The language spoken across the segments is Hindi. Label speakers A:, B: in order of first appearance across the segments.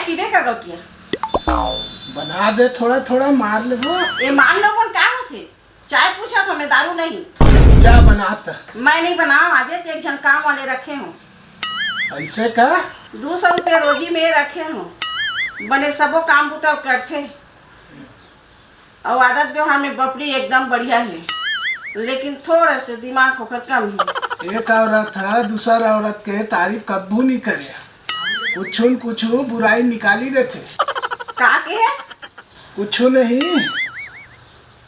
A: चाय पीबे का गौटिया?
B: बना दे, थोड़ा थोड़ा मार ले वो।
A: ये मान लो कौन का होते? चाय पूछा तो मैं दारू नहीं।
B: क्या बनाता?
A: मैं नहीं बनाऊँ, आज एक जन काम वाले रखे हूँ।
B: ऐसे का?
A: 200 रुपये रोजी में रखे हूँ, बने सबो काम बुता करते। और आदत व्यवहार में बपड़ी एकदम बढ़िया है, लेकिन थोड़ा से दिमाग होकर कम है।
B: एक औरत है दूसरा औरत के तारीफ कब्बू नहीं करे, कुछ न कुछ बुराई निकाली देते।
A: का के है?
B: कुछ नहीं,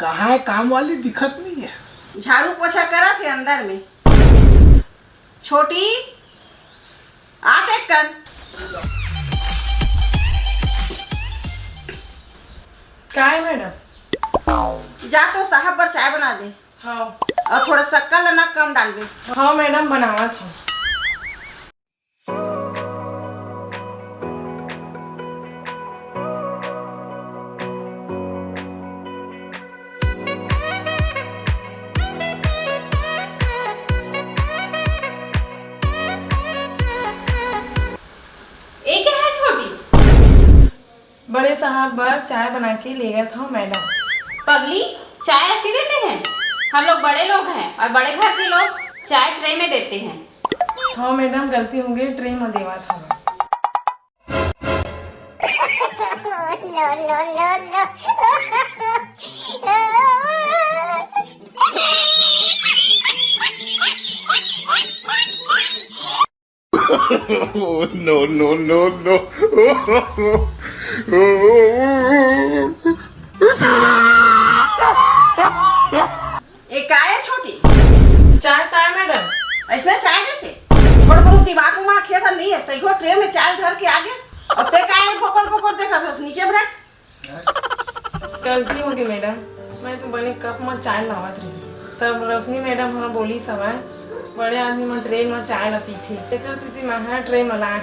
B: कहाँ काम वाली दिखत नहीं है।
A: झाड़ू पोछा करा थे अंदर में। छोटी आते कर।
C: क्या है मैडम?
A: जा तो साहब पर चाय बना दे।
C: हाँ
A: और थोड़ा शक्कर ना कम डालबे।
C: हाँ मैडम, बनावा था।
A: एक है छोटी।
C: बड़े साहब बर चाय बना के ले गया था मैडम।
D: पगली, चाय ऐसी देते हैं? हम लोग बड़े लोग हैं और बड़े घर के लोग चाय ट्रे में देते हैं।
C: हाँ मैडम, गलती हो गई, ट्रे में देवा था।
E: no, no, no, no.
A: एक आया छोटी।
C: चाय था मैडम।
A: ऐसे चाय देते थोड़ा बहुत दिमाग उमाग खेता नहीं है। सही हो ट्रे में चाय धर के आगे और ते काहे पकड़ पकड़ देखा था नीचे बैठ।
C: गलती हो गई मैडम, मैं तो बने कप में चाय लावत रही, तब रोशनी मैडम हमें बोली सवाल बड़े आदमी में ट्रे में चाय न पी थी, लेकिन सीधी महंगा ट्रे में लाए।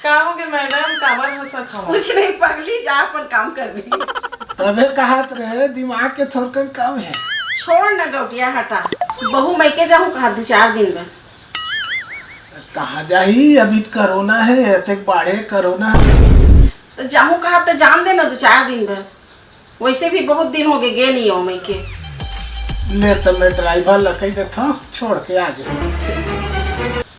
C: का हो गया मैडम, काबर हंसत हवा?
A: कुछ नहीं पगली, जा अपन काम कर दी।
B: तबे कहत रहे दिमाग के थोड़कन कम है।
A: छोड़ न गौटिया, हटा। बहू मैं के जाऊँ कहा 2-4 दिन में।
B: कहाँ जाही, अभी कोरोना है, एतक बाढ़े कोरोना।
A: तो जाऊँ कहा तो जान देना 2-4 दिन में। वैसे भी बहुत दिन हो गए नहीं हो मैं के।
B: ले तो मैं ड्राइवर लकई देता हूँ, छोड़ के आ जाओ।